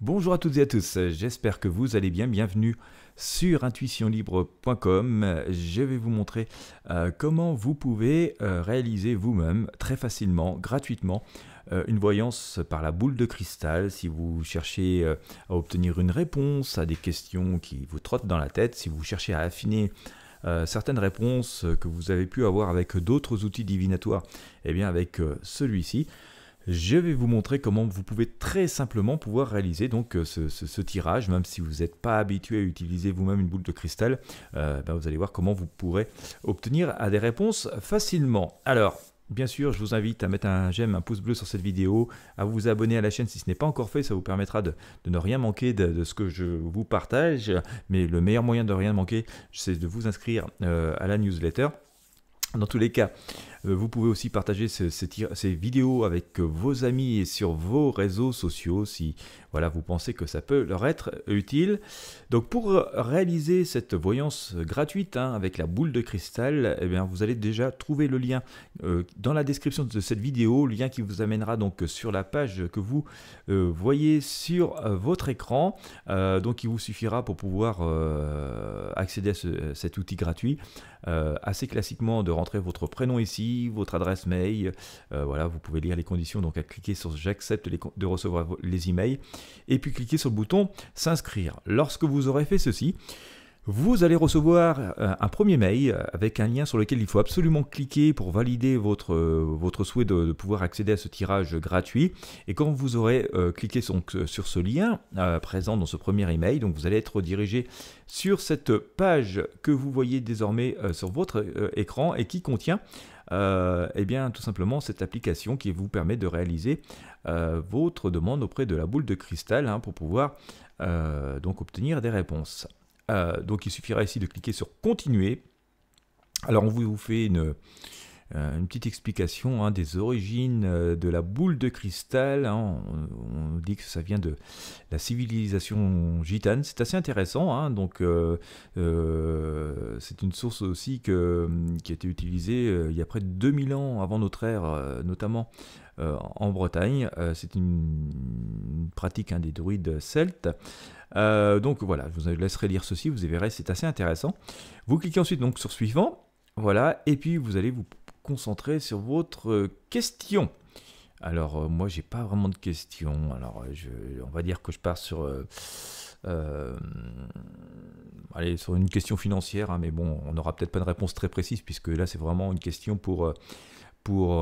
Bonjour à toutes et à tous, j'espère que vous allez bien. Bienvenue sur intuitionlibre.com. Je vais vous montrer comment vous pouvez réaliser vous-même très facilement, gratuitement, une voyance par la boule de cristal. Si vous cherchez à obtenir une réponse à des questions qui vous trottent dans la tête, si vous cherchez à affiner certaines réponses que vous avez pu avoir avec d'autres outils divinatoires, eh bien avec celui-ci. Je vais vous montrer comment vous pouvez très simplement pouvoir réaliser donc ce tirage, même si vous n'êtes pas habitué à utiliser vous-même une boule de cristal, vous allez voir comment vous pourrez obtenir des réponses facilement. Alors, bien sûr, je vous invite à mettre un j'aime, un pouce bleu sur cette vidéo, à vous abonner à la chaîne si ce n'est pas encore fait, ça vous permettra de ne rien manquer de ce que je vous partage, mais le meilleur moyen de rien manquer, c'est de vous inscrire à la newsletter. Dans tous les cas, vous pouvez aussi partager ces vidéos avec vos amis et sur vos réseaux sociaux si voilà, vous pensez que ça peut leur être utile. Donc pour réaliser cette voyance gratuite avec la boule de cristal, eh bien, vous allez déjà trouver le lien dans la description de cette vidéo, le lien qui vous amènera donc sur la page que vous voyez sur votre écran. Donc il vous suffira pour pouvoir accéder à cet outil gratuit, assez classiquement de rentrer votre prénom ici, votre adresse mail, voilà, vous pouvez lire les conditions, donc à cliquer sur j'accepte de recevoir les emails, et puis cliquez sur le bouton s'inscrire. Lorsque vous aurez fait ceci, vous allez recevoir un premier mail avec un lien sur lequel il faut absolument cliquer pour valider votre souhait de pouvoir accéder à ce tirage gratuit. Et quand vous aurez cliqué sur ce lien présent dans ce premier email, donc vous allez être redirigé sur cette page que vous voyez désormais sur votre écran et qui contient eh bien, tout simplement cette application qui vous permet de réaliser votre demande auprès de la boule de cristal pour pouvoir donc obtenir des réponses. Donc il suffira ici de cliquer sur continuer. Alors on vous fait une petite explication des origines de la boule de cristal. On dit que ça vient de la civilisation gitane. C'est assez intéressant. Donc c'est une source aussi qui a été utilisée il y a près de 2000 ans avant notre ère, notamment en Bretagne. C'est une pratique des druides celtes. Donc voilà, je vous laisserai lire ceci, vous verrez, c'est assez intéressant. Vous cliquez ensuite donc sur suivant, voilà, et puis vous allez vous concentrer sur votre question. Alors moi j'ai pas vraiment de questions, alors on va dire que je pars sur allez, sur une question financière, mais bon, on n'aura peut-être pas de réponse très précise puisque là c'est vraiment une question pour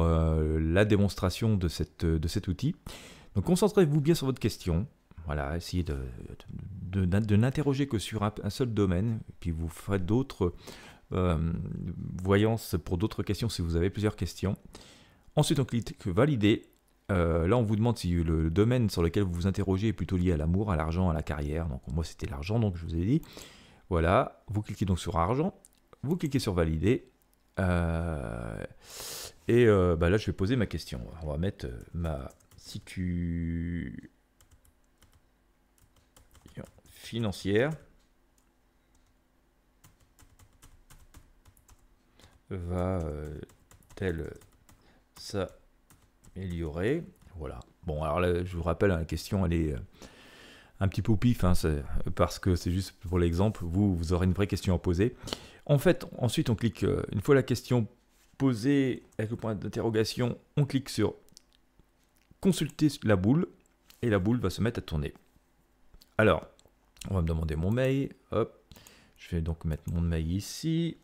la démonstration de cet outil. Donc concentrez-vous bien sur votre question. Voilà, essayez de n'interroger que sur un seul domaine, puis vous ferez d'autres voyances pour d'autres questions si vous avez plusieurs questions. Ensuite, on clique valider. Là, on vous demande si le domaine sur lequel vous vous interrogez est plutôt lié à l'amour, à l'argent, à la carrière. Donc moi, c'était l'argent, donc je vous ai dit. Voilà, vous cliquez donc sur argent, vous cliquez sur valider. Là, je vais poser ma question. On va mettre ma situation financière va-t-elle s'améliorer? Voilà. Bon, alors là, je vous rappelle, la question, elle est un petit peu au pif, parce que c'est juste pour l'exemple, vous aurez une vraie question à poser. En fait, ensuite, on clique, une fois la question posée avec le point d'interrogation, on clique sur consulter la boule, et la boule va se mettre à tourner. Alors, on va me demander mon mail. Hop, je vais donc mettre mon mail ici.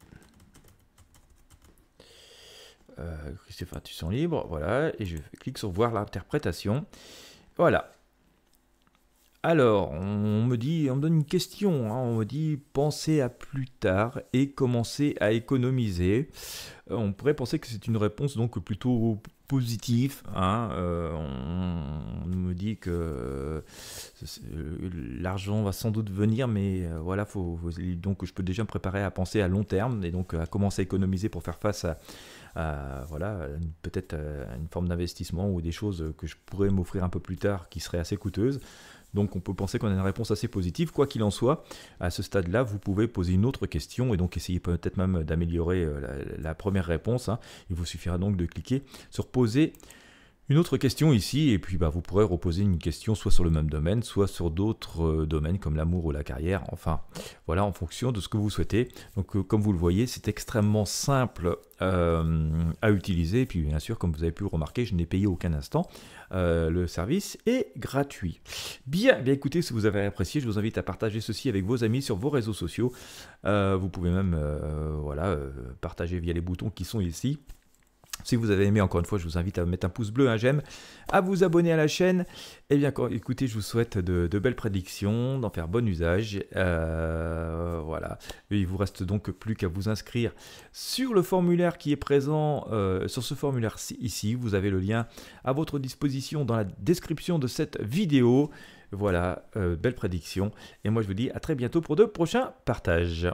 Christophe Intuition Libre, voilà, et je clique sur voir l'interprétation. Voilà. Alors, on me donne une question. On me dit pensez à plus tard et commencez à économiser. On pourrait penser que c'est une réponse donc plutôt positif. On me dit que l'argent va sans doute venir, mais voilà, donc je peux déjà me préparer à penser à long terme et donc à commencer à économiser pour faire face voilà, peut-être une forme d'investissement ou des choses que je pourrais m'offrir un peu plus tard qui seraient assez coûteuses. Donc on peut penser qu'on a une réponse assez positive. Quoi qu'il en soit, à ce stade-là, vous pouvez poser une autre question et donc essayer peut-être même d'améliorer la première réponse. Il vous suffira donc de cliquer sur poser Une autre question ici, et puis vous pourrez reposer une question soit sur le même domaine, soit sur d'autres domaines comme l'amour ou la carrière, enfin voilà, en fonction de ce que vous souhaitez. Donc comme vous le voyez, c'est extrêmement simple à utiliser, et puis bien sûr, comme vous avez pu le remarquer, je n'ai payé aucun instant, le service est gratuit. Bien écoutez, si vous avez apprécié, je vous invite à partager ceci avec vos amis sur vos réseaux sociaux. Vous pouvez même partager via les boutons qui sont ici. Si vous avez aimé, encore une fois, je vous invite à mettre un pouce bleu, un j'aime, à vous abonner à la chaîne. Et bien, écoutez, je vous souhaite de belles prédictions, d'en faire bon usage. Voilà. Et il vous reste donc plus qu'à vous inscrire sur le formulaire qui est présent, sur ce formulaire ici. Vous avez le lien à votre disposition dans la description de cette vidéo. Voilà, belle prédiction. Et moi, je vous dis à très bientôt pour de prochains partages.